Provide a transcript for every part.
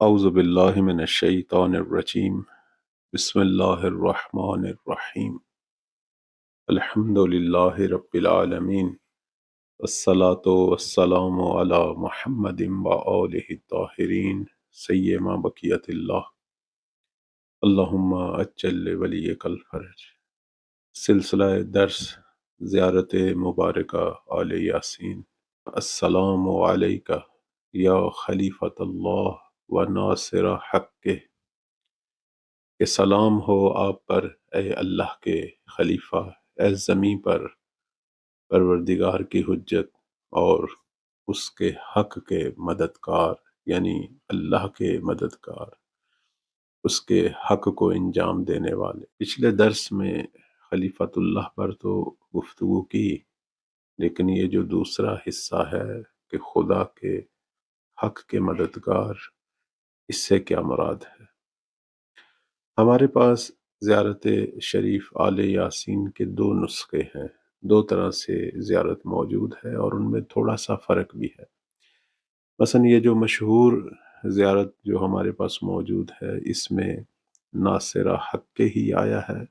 اعوذ باللہ من الشیطان الرجیم بسم اللہ الرحمن الرحیم الحمد للہ رب العالمین والصلاة والسلام علی محمد وآلہ الطاہرین سیما بقیت اللہ اللہم اجل ولیک الفرج۔ سلسلہ درس زیارت مبارکہ آل یاسین۔ السلام علیکہ یا خلیفۃ اللہ و ناصر حقہ، کہ سلام ہو آپ پر اے اللہ کے خلیفہ، اے زمیں پر پروردگار کی حجت اور اس کے حق کے مددگار، یعنی اللہ کے مددگار، اس کے حق کو انجام دینے والے۔ پچھلے درس میں خلیفۃ اللہ پر تو گفتگو کی، لیکن یہ جو دوسرا حصہ ہے کہ خدا کے حق کے مددگار، اس سے کیا مراد ہے؟ ہمارے پاس زیارت شریف آل یاسین کے دو نسخے ہیں، دو طرح سے زیارت موجود ہے اور ان میں تھوڑا سا فرق بھی ہے۔ مثلا یہ جو مشہور زیارت جو ہمارے پاس موجود ہے، اس میں ناصرہ حق کے ہی آیا ہے،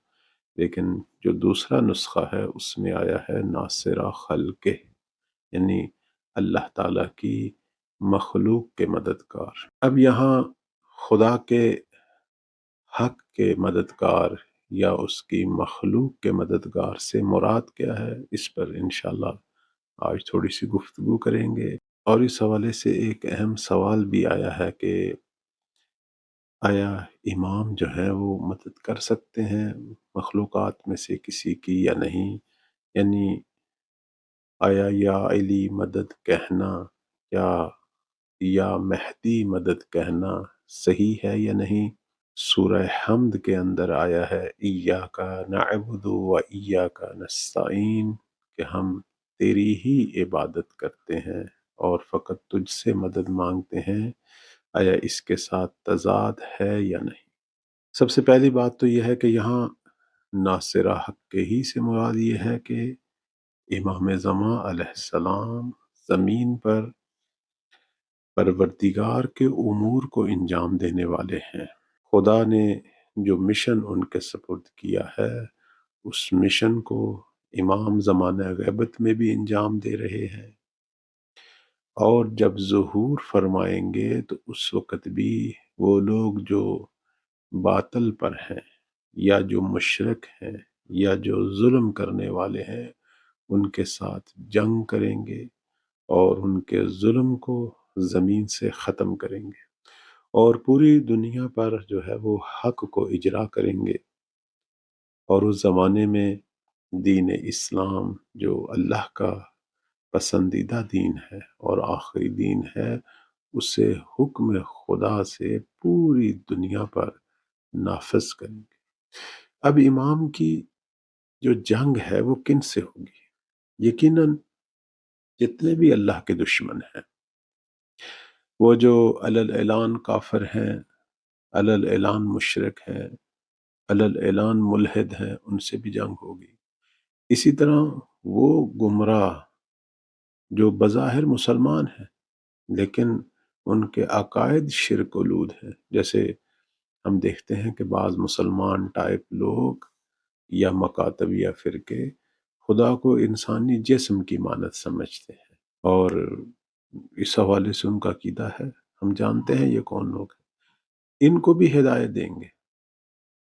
لیکن جو دوسرا نسخہ ہے اس میں آیا ہے ناصرہ خلقہ، یعنی اللہ تعالیٰ کی مخلوق کے مددگار۔ اب یہاں خدا کے حق کے مددگار یا اس کی مخلوق کے مددگار سے مراد کیا ہے، اس پر انشاءاللہ آج تھوڑی سی گفتگو کریں گے۔ اور اس حوالے سے ایک اہم سوال بھی آیا ہے کہ آیا امام جو ہے وہ مدد کر سکتے ہیں مخلوقات میں سے کسی کی یا نہیں، یعنی آیا یا علی مدد کہنا یا مہدی مدد کہنا صحیح ہے یا نہیں؟ سورہ حمد کے اندر آیا ہے ایاک نعبد و ایاک نستعین، کہ ہم تیری ہی عبادت کرتے ہیں اور فقط تجھ سے مدد مانگتے ہیں۔ آیا اس کے ساتھ تضاد ہے یا نہیں؟ سب سے پہلی بات تو یہ ہے کہ یہاں ناصرہ حق کے ہی سے مراد یہ ہے کہ امام زمان علیہ السلام زمین پر پروردگار کے امور کو انجام دینے والے ہیں۔ خدا نے جو مشن ان کے سپرد کیا ہے، اس مشن کو امام زمانہ غیبت میں بھی انجام دے رہے ہیں، اور جب ظہور فرمائیں گے تو اس وقت بھی وہ لوگ جو باطل پر ہیں یا جو مشرک ہیں یا جو ظلم کرنے والے ہیں، ان کے ساتھ جنگ کریں گے اور ان کے ظلم کو زمین سے ختم کریں گے، اور پوری دنیا پر جو ہے وہ حق کو اجرا کریں گے۔ اور اس زمانے میں دین اسلام جو اللہ کا پسندیدہ دین ہے اور آخری دین ہے، اسے حکم خدا سے پوری دنیا پر نافذ کریں گے۔ اب امام کی جو جنگ ہے وہ کن سے ہوگی؟ یقیناً جتنے بھی اللہ کے دشمن ہیں، وہ جو علی اعلان کافر ہیں، علی اعلان مشرک ہیں، علی اعلان ملحد ہیں، ان سے بھی جنگ ہوگی۔ اسی طرح وہ گمراہ جو بظاہر مسلمان ہیں لیکن ان کے عقائد شرک آلود ہیں، جیسے ہم دیکھتے ہیں کہ بعض مسلمان ٹائپ لوگ یا مکاتب یا فرقے خدا کو انسانی جسم کی مانند سمجھتے ہیں، اور اس حوالے سے ان کا عقیدہ ہے، ہم جانتے ہیں یہ کون لوگ ہیں۔ ان کو بھی ہدایت دیں گے،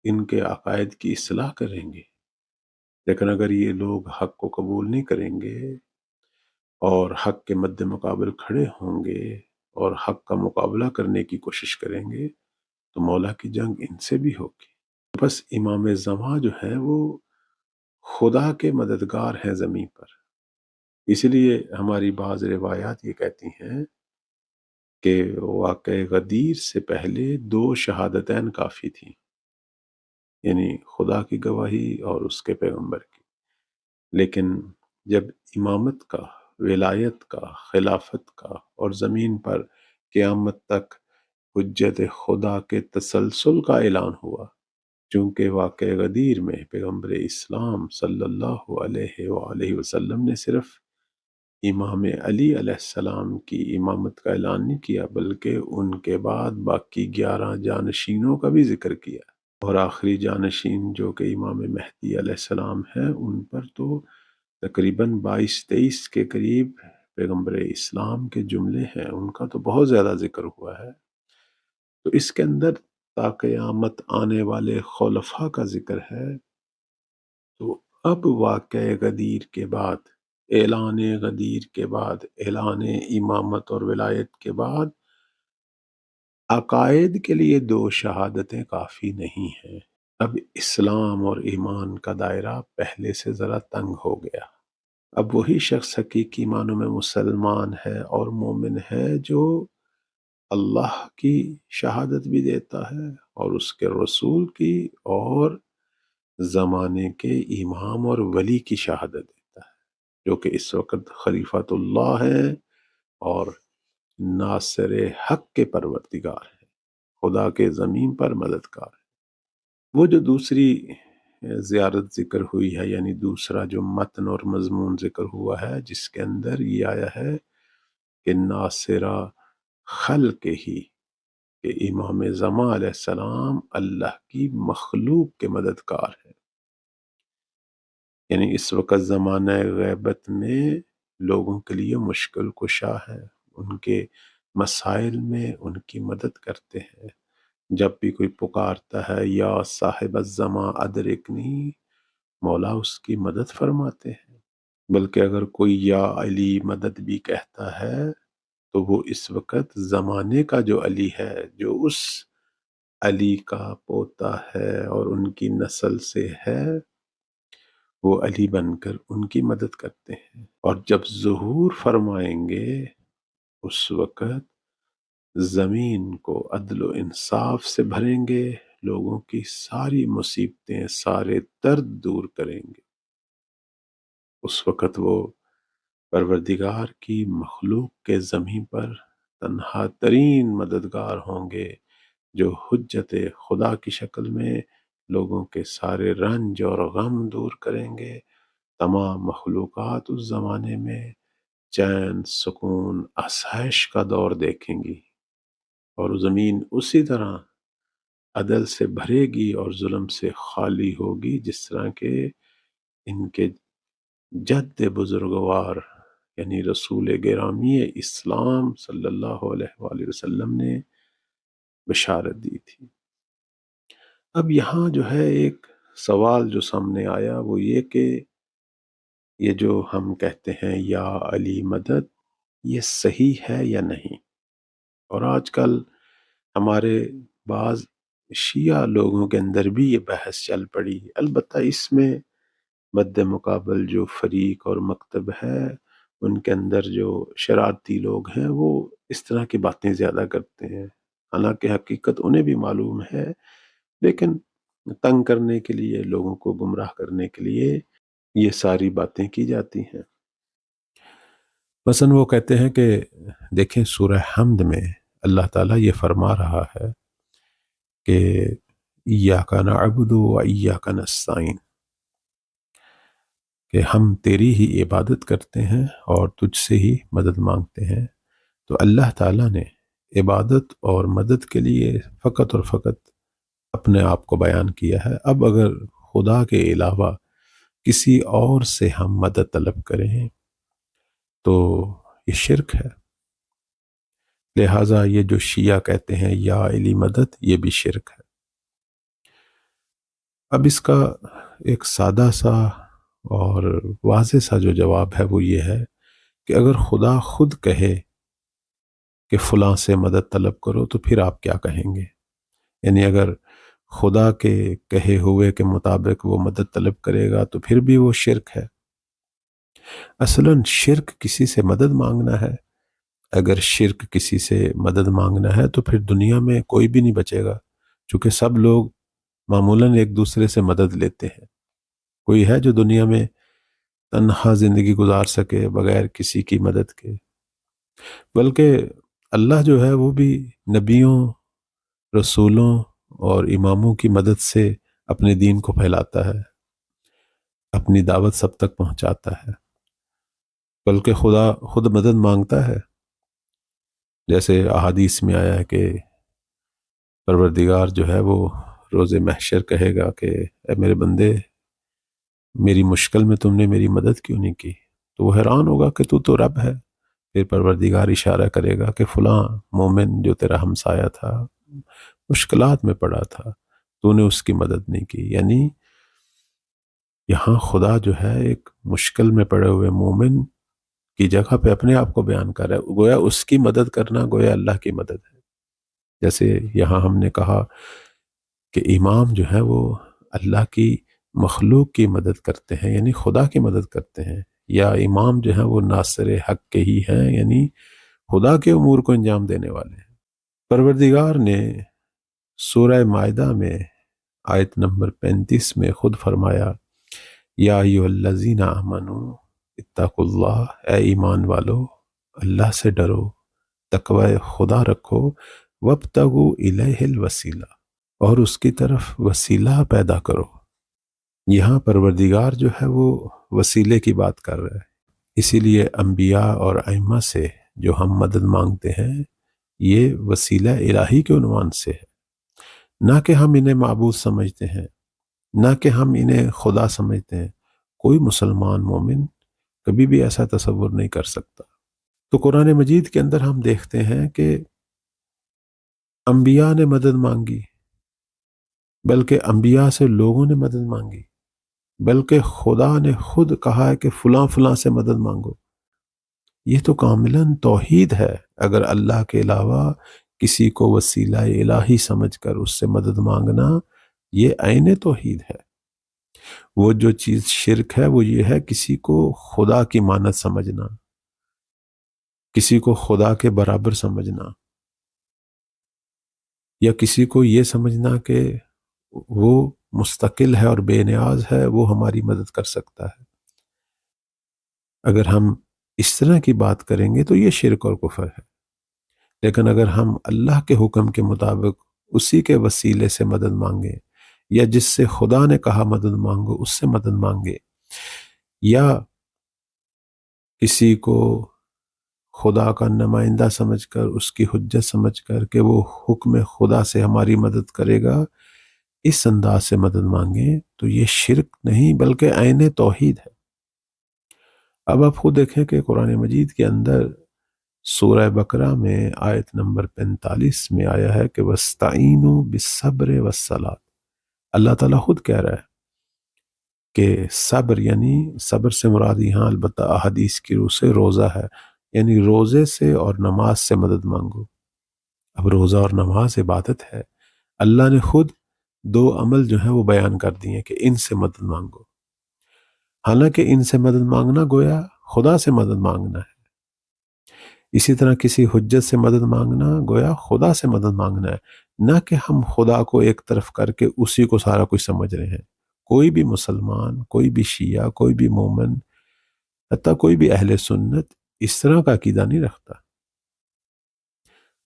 ان کے عقائد کی اصلاح کریں گے، لیکن اگر یہ لوگ حق کو قبول نہیں کریں گے اور حق کے مد مقابل کھڑے ہوں گے اور حق کا مقابلہ کرنے کی کوشش کریں گے تو مولا کی جنگ ان سے بھی ہوگی۔ بس امام زمان جو ہے وہ خدا کے مددگار ہیں زمین پر، اس لیے ہماری بعض روایات یہ کہتی ہیں کہ واقع غدیر سے پہلے 2 شہادتین کافی تھیں، یعنی خدا کی گواہی اور اس کے پیغمبر کی، لیکن جب امامت کا، ولایت کا، خلافت کا اور زمین پر قیامت تک حجت خدا کے تسلسل کا اعلان ہوا، چونکہ واقع غدیر میں پیغمبر اسلام صلی اللہ علیہ وآلہ وسلم نے صرف امام علی علیہ السلام کی امامت کا اعلان نہیں کیا، بلکہ ان کے بعد باقی 11 جانشینوں کا بھی ذکر کیا، اور آخری جانشین جو کہ امام مہدی علیہ السلام ہیں، ان پر تو تقریباً 22-23 کے قریب پیغمبر اسلام کے جملے ہیں، ان کا تو بہت زیادہ ذکر ہوا ہے۔ تو اس کے اندر تا قیامت آنے والے خلفاء کا ذکر ہے۔ تو اب واقع غدیر کے بعد، اعلان غدیر کے بعد، اعلان امامت اور ولایت کے بعد، عقائد کے لیے 2 شہادتیں کافی نہیں ہیں۔ اب اسلام اور ایمان کا دائرہ پہلے سے ذرا تنگ ہو گیا۔ اب وہی شخص حقیقی معنوں میں مسلمان ہے اور مومن ہے جو اللہ کی شہادت بھی دیتا ہے اور اس کے رسول کی اور زمانے کے امام اور ولی کی شہادت دیتا ہے، جو کہ اس وقت خلیفۃ اللہ ہیں اور ناصر حق کے پروردگار ہیں، خدا کے زمین پر مددگار ہیں۔ وہ جو دوسری زیارت ذکر ہوئی ہے، یعنی دوسرا جو متن اور مضمون ذکر ہوا ہے، جس کے اندر یہ آیا ہے کہ ناصرہ خلق ہی، کہ امام زمان علیہ السلام اللہ کی مخلوق کے مددگار ہیں، یعنی اس وقت زمانہ غیبت میں لوگوں کے لیے مشکل کشا ہے، ان کے مسائل میں ان کی مدد کرتے ہیں۔ جب بھی کوئی پکارتا ہے یا صاحب الزمان ادرکنی، مولا اس کی مدد فرماتے ہیں۔ بلکہ اگر کوئی یا علی مدد بھی کہتا ہے تو وہ اس وقت زمانے کا جو علی ہے، جو اس علی کا پوتا ہے اور ان کی نسل سے ہے، وہ علی بن کر ان کی مدد کرتے ہیں، اور جب ظہور فرمائیں گے اس وقت زمین کو عدل و انصاف سے بھریں گے، لوگوں کی ساری مصیبتیں، سارے درد دور کریں گے۔ اس وقت وہ پروردگار کی مخلوق کے زمین پر تنہا ترین مددگار ہوں گے، جو حجت خدا کی شکل میں لوگوں کے سارے رنج اور غم دور کریں گے۔ تمام مخلوقات اس زمانے میں چین، سکون، آسائش کا دور دیکھیں گی، اور زمین اسی طرح عدل سے بھرے گی اور ظلم سے خالی ہوگی، جس طرح کہ ان کے جد بزرگوار یعنی رسول گرامی اسلام صلی اللہ علیہ وآلہ وسلم نے بشارت دی تھی۔ اب یہاں جو ہے ایک سوال جو سامنے آیا، وہ یہ کہ یہ جو ہم کہتے ہیں یا علی مدد، یہ صحیح ہے یا نہیں؟ اور آج کل ہمارے بعض شیعہ لوگوں کے اندر بھی یہ بحث چل پڑی، البتہ اس میں مد مقابل جو فریق اور مکتب ہے، ان کے اندر جو شرارتی لوگ ہیں، وہ اس طرح کی باتیں زیادہ کرتے ہیں، حالانکہ حقیقت انہیں بھی معلوم ہے، لیکن تنگ کرنے کے لیے، لوگوں کو گمراہ کرنے کے لیے یہ ساری باتیں کی جاتی ہیں۔ مثلا وہ کہتے ہیں کہ دیکھیں سورہ حمد میں اللہ تعالیٰ یہ فرما رہا ہے کہ ایاک نعبد و ایاک نستعین، کہ ہم تیری ہی عبادت کرتے ہیں اور تجھ سے ہی مدد مانگتے ہیں۔ تو اللہ تعالیٰ نے عبادت اور مدد کے لیے فقط اور فقط اپنے آپ کو بیان کیا ہے۔ اب اگر خدا کے علاوہ کسی اور سے ہم مدد طلب کریں تو یہ شرک ہے، لہٰذا یہ جو شیعہ کہتے ہیں یا علی مدد، یہ بھی شرک ہے۔ اب اس کا ایک سادہ سا اور واضح سا جو جواب ہے وہ یہ ہے کہ اگر خدا خود کہے کہ فلاں سے مدد طلب کرو تو پھر آپ کیا کہیں گے؟ یعنی اگر خدا کے کہے ہوئے کے مطابق وہ مدد طلب کرے گا تو پھر بھی وہ شرک ہے۔ اصلاً شرک کسی سے مدد مانگنا ہے۔ اگر شرک کسی سے مدد مانگنا ہے تو پھر دنیا میں کوئی بھی نہیں بچے گا، چونکہ سب لوگ معمولاً ایک دوسرے سے مدد لیتے ہیں۔ کوئی ہے جو دنیا میں تنہا زندگی گزار سکے بغیر کسی کی مدد کے؟ بلکہ اللہ جو ہے وہ بھی نبیوں، رسولوں اور اماموں کی مدد سے اپنے دین کو پھیلاتا ہے، اپنی دعوت سب تک پہنچاتا ہے۔ بلکہ خدا خود مدد مانگتا ہے، جیسے احادیث میں آیا ہے کہ پروردگار جو ہے وہ روز محشر کہے گا کہ اے میرے بندے، میری مشکل میں تم نے میری مدد کیوں نہیں کی؟ تو وہ حیران ہوگا کہ تو رب ہے۔ پھر پروردگار اشارہ کرے گا کہ فلاں مومن جو تیرا ہمسایہ تھا مشکلات میں پڑا تھا، تو نے اس کی مدد نہیں کی۔ یعنی یہاں خدا جو ہے ایک مشکل میں پڑے ہوئے مومن کی جگہ پہ اپنے آپ کو بیان کر رہا ہے، گویا اس کی مدد کرنا گویا اللہ کی مدد ہے۔ جیسے یہاں ہم نے کہا کہ امام جو ہے وہ اللہ کی مخلوق کی مدد کرتے ہیں، یعنی خدا کی مدد کرتے ہیں، یا امام جو ہے وہ ناصر حق کے ہی ہیں، یعنی خدا کے امور کو انجام دینے والے ہیں۔ پروردگار نے سورہ مائدہ میں آیت نمبر 35 میں خود فرمایا، یا ایھا الذین آمنوا اتقوا اللہ، اے ایمان والو اللہ سے ڈرو، تقوی خدا رکھو، وابتغوا الیہ الوسیلہ، اور اس کی طرف وسیلہ پیدا کرو۔ یہاں پروردگار جو ہے وہ وسیلے کی بات کر رہا ہے، اسی لیے انبیاء اور ائمہ سے جو ہم مدد مانگتے ہیں یہ وسیلہ الہی کے عنوان سے ہے، نہ کہ ہم انہیں معبود سمجھتے ہیں، نہ کہ ہم انہیں خدا سمجھتے ہیں۔ کوئی مسلمان مومن کبھی بھی ایسا تصور نہیں کر سکتا۔ تو قرآن مجید کے اندر ہم دیکھتے ہیں کہ انبیاء نے مدد مانگی، بلکہ انبیاء سے لوگوں نے مدد مانگی، بلکہ خدا نے خود کہا ہے کہ فلاں فلاں سے مدد مانگو۔ یہ تو کاملاً توحید ہے۔ اگر اللہ کے علاوہ کسی کو وسیلہ الہی سمجھ کر اس سے مدد مانگنا، یہ عین توحید ہے۔ وہ جو چیز شرک ہے وہ یہ ہے کسی کو خدا کی مانند سمجھنا، کسی کو خدا کے برابر سمجھنا، یا کسی کو یہ سمجھنا کہ وہ مستقل ہے اور بے نیاز ہے، وہ ہماری مدد کر سکتا ہے۔ اگر ہم اس طرح کی بات کریں گے تو یہ شرک اور کفر ہے۔ لیکن اگر ہم اللہ کے حکم کے مطابق اسی کے وسیلے سے مدد مانگیں، یا جس سے خدا نے کہا مدد مانگو اس سے مدد مانگے، یا کسی کو خدا کا نمائندہ سمجھ کر اس کی حجت سمجھ کر کہ وہ حکم خدا سے ہماری مدد کرے گا، اس انداز سے مدد مانگیں، تو یہ شرک نہیں بلکہ عین توحید ہے۔ اب آپ خود دیکھیں کہ قرآن مجید کے اندر سورہ بقرہ میں آیت نمبر 45 میں آیا ہے کہ وَاسْتَعِینُوا بِالصَّبْرِ وَالصَّلَاةِ۔ اللہ تعالیٰ خود کہہ رہا ہے کہ صبر، یعنی صبر سے مراد یہاں البتہ احادیث کی روح سے روزہ ہے، یعنی روزے سے اور نماز سے مدد مانگو۔ اب روزہ اور نماز عبادت ہے، اللہ نے خود دو عمل جو ہیں وہ بیان کر دیے کہ ان سے مدد مانگو۔ حالانکہ ان سے مدد مانگنا گویا خدا سے مدد مانگنا ہے، اسی طرح کسی حجت سے مدد مانگنا گویا خدا سے مدد مانگنا ہے، نہ کہ ہم خدا کو ایک طرف کر کے اسی کو سارا کچھ سمجھ رہے ہیں۔ کوئی بھی مسلمان، کوئی بھی شیعہ، کوئی بھی مومن، حتیٰ کوئی بھی اہل سنت اس طرح کا عقیدہ نہیں رکھتا۔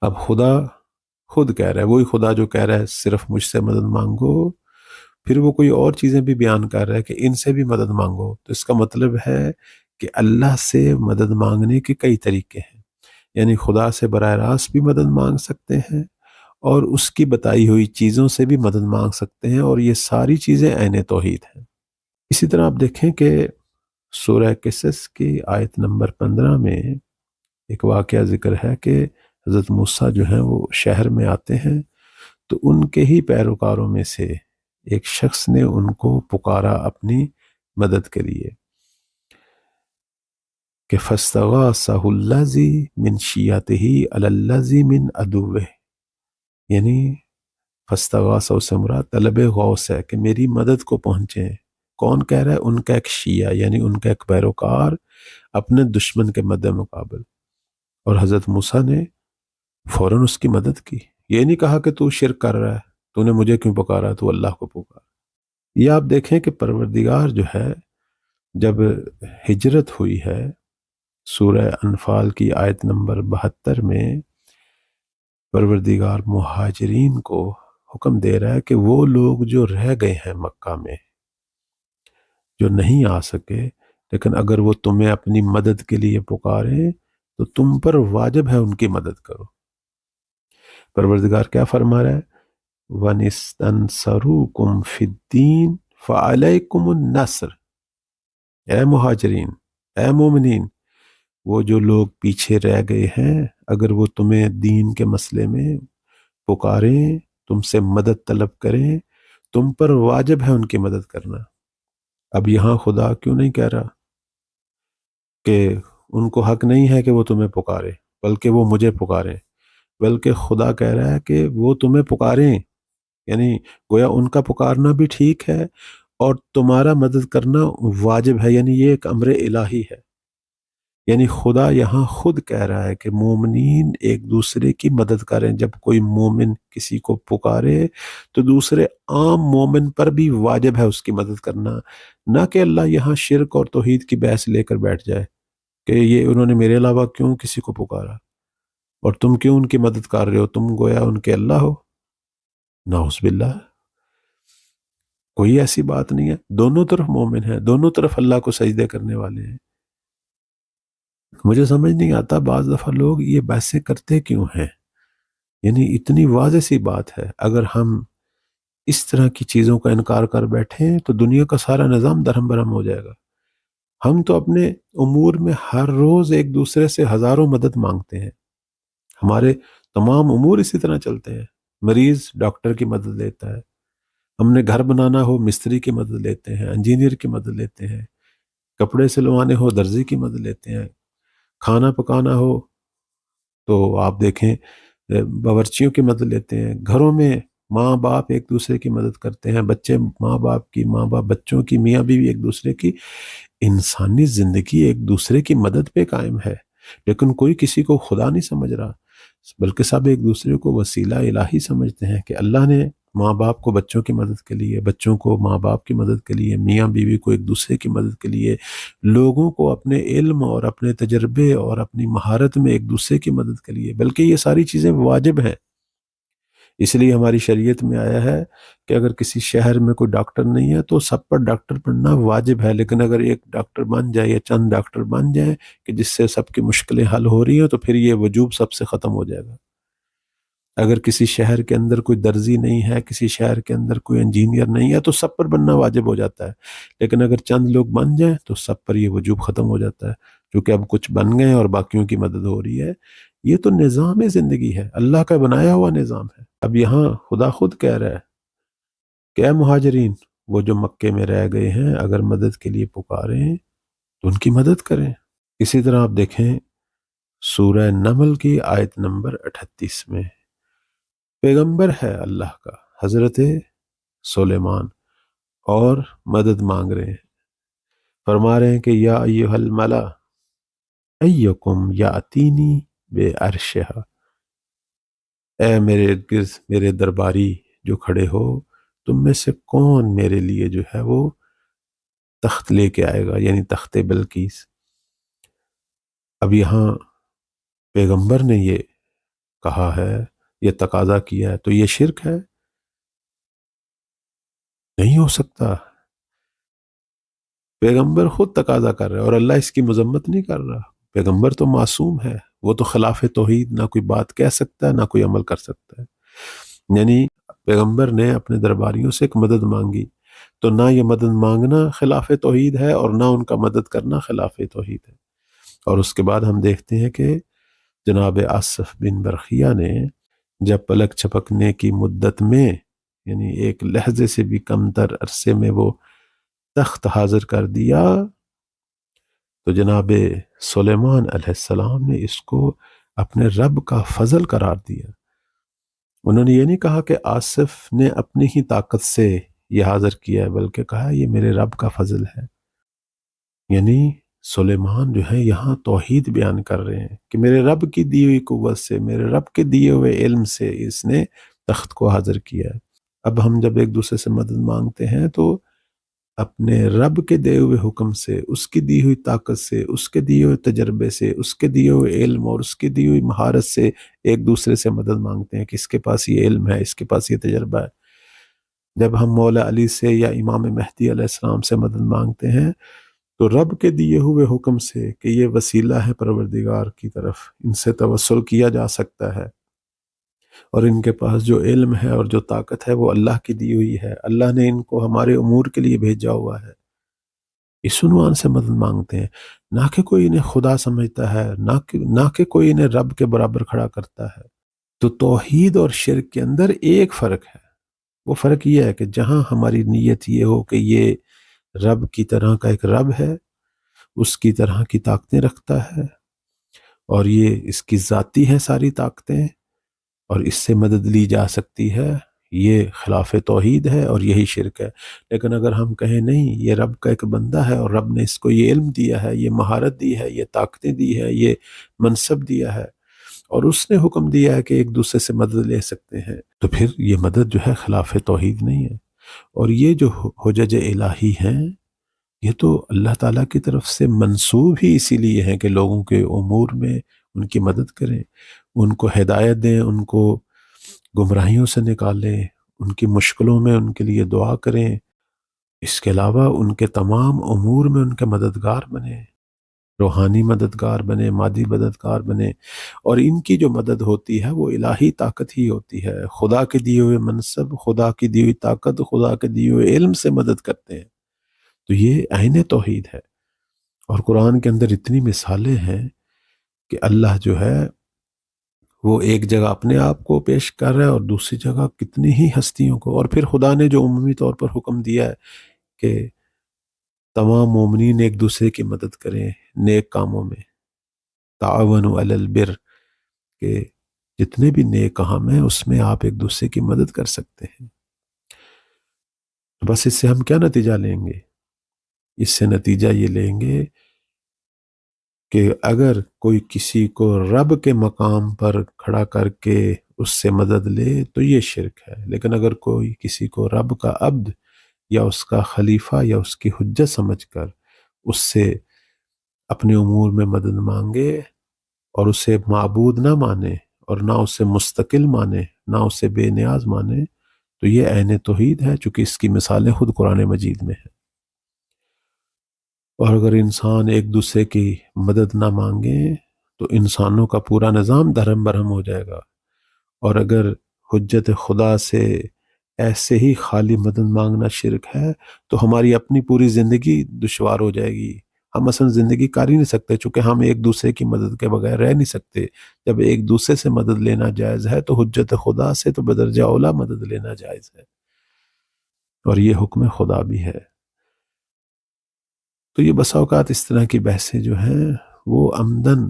اب خدا خود کہہ رہا ہے، وہی خدا جو کہہ رہا ہے صرف مجھ سے مدد مانگو، پھر وہ کوئی اور چیزیں بھی بیان کر رہا ہے کہ ان سے بھی مدد مانگو۔ تو اس کا مطلب ہے کہ اللہ سے مدد مانگنے کے کئی طریقے ہیں، یعنی خدا سے براہ راست بھی مدد مانگ سکتے ہیں، اور اس کی بتائی ہوئی چیزوں سے بھی مدد مانگ سکتے ہیں، اور یہ ساری چیزیں عین توحید ہیں۔ اسی طرح آپ دیکھیں کہ سورہ قصص کی آیت نمبر 15 میں ایک واقعہ ذکر ہے کہ حضرت موسیٰ جو ہیں وہ شہر میں آتے ہیں، تو ان کے ہی پیروکاروں میں سے ایک شخص نے ان کو پکارا اپنی مدد کے لیے کہ فَاسْتَغَاثَهُ الَّذِي مِنْ شِيَّتِهِ عَلَى الَّذِي مِنْ عَدُوِّهِ، یعنی فَاسْتَغَاثَهُ سے مراد طلب غوث ہے کہ میری مدد کو پہنچیں۔ کون کہہ رہا ہے؟ ان کا ایک شیعہ، یعنی ان کا ایک پیروکار اپنے دشمن کے مد مقابل، اور حضرت موسیٰ نے فوراً اس کی مدد کی۔ یہ نہیں کہا کہ تو شرک کر رہا ہے، تو نے مجھے کیوں پکارا، تو اللہ کو پکار۔ یہ آپ دیکھیں کہ پروردگار جو ہے جب ہجرت ہوئی ہے، سورہ انفال کی آیت نمبر 72 میں پروردگار مہاجرین کو حکم دے رہا ہے کہ وہ لوگ جو رہ گئے ہیں مکہ میں، جو نہیں آ سکے، لیکن اگر وہ تمہیں اپنی مدد کے لیے پکاریں تو تم پر واجب ہے ان کی مدد کرو۔ پروردگار کیا فرما رہا ہے؟ وَنِسْتَنْصَرُوكُمْ فِي الدِّينِ فَعَلَيْكُمُ النَّصْرُ۔ اے مہاجرین، اے مومنین، وہ جو لوگ پیچھے رہ گئے ہیں، اگر وہ تمہیں دین کے مسئلے میں پکاریں، تم سے مدد طلب کریں، تم پر واجب ہے ان کی مدد کرنا۔ اب یہاں خدا کیوں نہیں کہہ رہا کہ ان کو حق نہیں ہے کہ وہ تمہیں پکارے، بلکہ وہ مجھے پکاریں؟ بلکہ خدا کہہ رہا ہے کہ وہ تمہیں پکاریں، یعنی گویا ان کا پکارنا بھی ٹھیک ہے اور تمہارا مدد کرنا واجب ہے، یعنی یہ ایک امر الہی ہے۔ یعنی خدا یہاں خود کہہ رہا ہے کہ مومنین ایک دوسرے کی مدد کریں۔ جب کوئی مومن کسی کو پکارے تو دوسرے عام مومن پر بھی واجب ہے اس کی مدد کرنا، نہ کہ اللہ یہاں شرک اور توحید کی بحث لے کر بیٹھ جائے کہ یہ انہوں نے میرے علاوہ کیوں کسی کو پکارا اور تم کیوں ان کی مدد کر رہے ہو، تم گویا ان کے اللہ ہو۔ نعوذ باللہ، کوئی ایسی بات نہیں ہے۔ دونوں طرف مومن ہیں، دونوں طرف اللہ کو سجدے کرنے والے ہیں۔ مجھے سمجھ نہیں آتا بعض دفعہ لوگ یہ بحثیں کرتے کیوں ہیں، یعنی اتنی واضح سی بات ہے۔ اگر ہم اس طرح کی چیزوں کا انکار کر بیٹھیں تو دنیا کا سارا نظام درہم برہم ہو جائے گا۔ ہم تو اپنے امور میں ہر روز ایک دوسرے سے ہزاروں مدد مانگتے ہیں، ہمارے تمام امور اسی طرح چلتے ہیں۔ مریض ڈاکٹر کی مدد لیتا ہے، ہم نے گھر بنانا ہو مستری کی مدد لیتے ہیں، انجینئر کی مدد لیتے ہیں، کپڑے سلوانے ہو درزی کی مدد لیتے ہیں، کھانا پکانا ہو تو آپ دیکھیں باورچیوں کی مدد لیتے ہیں، گھروں میں ماں باپ ایک دوسرے کی مدد کرتے ہیں، بچے ماں باپ کی، ماں باپ بچوں کی، میاں بیوی ایک دوسرے کی۔ انسانی زندگی ایک دوسرے کی مدد پہ قائم ہے، لیکن کوئی کسی کو خدا نہیں سمجھ رہا، بلکہ سب ایک دوسرے کو وسیلہ الہی سمجھتے ہیں کہ اللہ نے ماں باپ کو بچوں کی مدد کے لیے، بچوں کو ماں باپ کی مدد کے لیے، میاں بیوی کو ایک دوسرے کی مدد کے لیے، لوگوں کو اپنے علم اور اپنے تجربے اور اپنی مہارت میں ایک دوسرے کی مدد کے لیے، بلکہ یہ ساری چیزیں واجب ہیں۔ اس لیے ہماری شریعت میں آیا ہے کہ اگر کسی شہر میں کوئی ڈاکٹر نہیں ہے تو سب پر ڈاکٹر بننا واجب ہے، لیکن اگر ایک ڈاکٹر بن جائے یا چند ڈاکٹر بن جائیں کہ جس سے سب کی مشکلیں حل ہو رہی ہیں تو پھر یہ وجوب سب سے ختم ہو جائے گا۔ اگر کسی شہر کے اندر کوئی درزی نہیں ہے، کسی شہر کے اندر کوئی انجینئر نہیں ہے تو سب پر بننا واجب ہو جاتا ہے، لیکن اگر چند لوگ بن جائیں تو سب پر یہ وجوب ختم ہو جاتا ہے، کیونکہ اب کچھ بن گئے اور باقیوں کی مدد ہو رہی ہے۔ یہ تو نظام زندگی ہے، اللہ کا بنایا ہوا نظام ہے۔ اب یہاں خدا خود کہہ رہا ہے کہ اے مہاجرین، وہ جو مکے میں رہ گئے ہیں اگر مدد کے لیے پکاریں تو ان کی مدد کریں۔ اسی طرح آپ دیکھیں سورہ نمل کی آیت نمبر 38 میں، پیغمبر ہے اللہ کا حضرت سلیمان اور مدد مانگ رہے ہیں، فرما رہے ہیں کہ یا ایھا الملا ایکم یاتینی بے عرشہا، اے میرے گرد میرے درباری جو کھڑے ہو، تم میں سے کون میرے لیے جو ہے وہ تخت لے کے آئے گا، یعنی تخت بلقیس۔ اب یہاں پیغمبر نے یہ کہا ہے، یہ تقاضا کیا ہے، تو یہ شرک ہے؟ نہیں ہو سکتا۔ پیغمبر خود تقاضا کر رہا ہے اور اللہ اس کی مذمت نہیں کر رہا۔ پیغمبر تو معصوم ہے، وہ تو خلاف توحید نہ کوئی بات کہہ سکتا ہے نہ کوئی عمل کر سکتا ہے۔ یعنی پیغمبر نے اپنے درباریوں سے ایک مدد مانگی تو نہ یہ مدد مانگنا خلاف توحید ہے اور نہ ان کا مدد کرنا خلاف توحید ہے۔ اور اس کے بعد ہم دیکھتے ہیں کہ جناب آصف بن برخیہ نے جب پلک چھپکنے کی مدت میں، یعنی ایک لحظے سے بھی کم تر عرصے میں وہ تخت حاضر کر دیا، تو جناب سلیمان علیہ السلام نے اس کو اپنے رب کا فضل قرار دیا۔ انہوں نے یہ نہیں کہا کہ آصف نے اپنی ہی طاقت سے یہ حاضر کیا ہے، بلکہ کہا یہ میرے رب کا فضل ہے۔ یعنی سلیمان جو ہے یہاں توحید بیان کر رہے ہیں کہ میرے رب کی دی ہوئی قوت سے، میرے رب کے دیے ہوئے علم سے اس نے تخت کو حاضر کیا ہے۔ اب ہم جب ایک دوسرے سے مدد مانگتے ہیں تو اپنے رب کے دیے ہوئے حکم سے، اس کی دی ہوئی طاقت سے، اس کے دیے ہوئے تجربے سے، اس کے دیے ہوئے علم اور اس کی دی ہوئی مہارت سے ایک دوسرے سے مدد مانگتے ہیں کہ اس کے پاس یہ علم ہے، اس کے پاس یہ تجربہ ہے۔ جب ہم مولا علی سے یا امام مہدی علیہ السلام سے مدد مانگتے ہیں تو رب کے دیے ہوئے حکم سے کہ یہ وسیلہ ہے پروردگار کی طرف، ان سے توسل کیا جا سکتا ہے، اور ان کے پاس جو علم ہے اور جو طاقت ہے وہ اللہ کی دی ہوئی ہے، اللہ نے ان کو ہمارے امور کے لیے بھیجا ہوا ہے، اس عنوان سے مدد مانگتے ہیں، نہ کہ کوئی انہیں خدا سمجھتا ہے، نہ کہ کوئی انہیں رب کے برابر کھڑا کرتا ہے۔ تو توحید اور شرک کے اندر ایک فرق ہے، وہ فرق یہ ہے کہ جہاں ہماری نیت یہ ہو کہ یہ رب کی طرح کا ایک رب ہے، اس کی طرح کی طاقتیں رکھتا ہے، اور یہ اس کی ذاتی ہے ساری طاقتیں، اور اس سے مدد لی جا سکتی ہے، یہ خلاف توحید ہے اور یہی شرک ہے۔ لیکن اگر ہم کہیں نہیں، یہ رب کا ایک بندہ ہے اور رب نے اس کو یہ علم دیا ہے، یہ مہارت دی ہے، یہ طاقتیں دی ہے، یہ منصب دیا ہے، اور اس نے حکم دیا ہے کہ ایک دوسرے سے مدد لے سکتے ہیں، تو پھر یہ مدد جو ہے خلاف توحید نہیں ہے۔ اور یہ جو حجج الہی ہیں، یہ تو اللہ تعالیٰ کی طرف سے منسوب ہی اسی لیے ہیں کہ لوگوں کے امور میں ان کی مدد کریں، ان کو ہدایت دیں، ان کو گمراہیوں سے نکالیں، ان کی مشکلوں میں ان کے لیے دعا کریں، اس کے علاوہ ان کے تمام امور میں ان کے مددگار بنیں، روحانی مددگار بنے، مادی مددگار بنے، اور ان کی جو مدد ہوتی ہے وہ الہی طاقت ہی ہوتی ہے، خدا کے دیے ہوئے منصب، خدا کی دی ہوئی طاقت، خدا کے دیے ہوئے علم سے مدد کرتے ہیں۔ تو یہ عین توحید ہے، اور قرآن کے اندر اتنی مثالیں ہیں کہ اللہ جو ہے وہ ایک جگہ اپنے آپ کو پیش کر رہا ہے اور دوسری جگہ کتنی ہی ہستیوں کو، اور پھر خدا نے جو عمومی طور پر حکم دیا ہے کہ تمام مومنین ایک دوسرے کی مدد کریں نیک کاموں میں، تعاونوا علی البر، کہ جتنے بھی نیک کام ہیں اس میں آپ ایک دوسرے کی مدد کر سکتے ہیں۔ بس اس سے ہم کیا نتیجہ لیں گے؟ اس سے نتیجہ یہ لیں گے کہ اگر کوئی کسی کو رب کے مقام پر کھڑا کر کے اس سے مدد لے تو یہ شرک ہے، لیکن اگر کوئی کسی کو رب کا عبد یا اس کا خلیفہ یا اس کی حجت سمجھ کر اس سے اپنے امور میں مدد مانگے اور اسے معبود نہ مانے اور نہ اسے مستقل مانے، نہ اسے بے نیاز مانے، تو یہ عین توحید ہے، چونکہ اس کی مثالیں خود قرآن مجید میں ہیں۔ اور اگر انسان ایک دوسرے کی مدد نہ مانگے تو انسانوں کا پورا نظام دھرم برہم ہو جائے گا، اور اگر حجت خدا سے ایسے ہی خالی مدد مانگنا شرک ہے تو ہماری اپنی پوری زندگی دشوار ہو جائے گی، ہم اصلا زندگی کر ہی نہیں سکتے، چونکہ ہم ایک دوسرے کی مدد کے بغیر رہ نہیں سکتے۔ جب ایک دوسرے سے مدد لینا جائز ہے تو حجت خدا سے تو بدرجہ اولا مدد لینا جائز ہے، اور یہ حکم خدا بھی ہے۔ تو یہ بسا اوقات اس طرح کی بحثیں جو ہیں وہ عمدن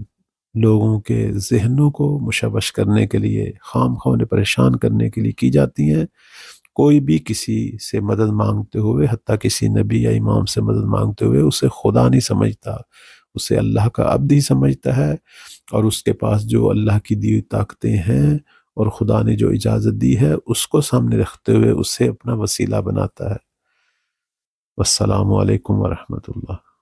لوگوں کے ذہنوں کو مشوش کرنے کے لیے، خام خواہ انہیں پریشان کرنے کے لیے کی جاتی ہیں۔ کوئی بھی کسی سے مدد مانگتے ہوئے، حتیٰ کسی نبی یا امام سے مدد مانگتے ہوئے، اسے خدا نہیں سمجھتا، اسے اللہ کا عبد ہی سمجھتا ہے، اور اس کے پاس جو اللہ کی دی ہوئی طاقتیں ہیں اور خدا نے جو اجازت دی ہے اس کو سامنے رکھتے ہوئے اسے اپنا وسیلہ بناتا ہے۔ والسلام علیکم ورحمۃ اللہ۔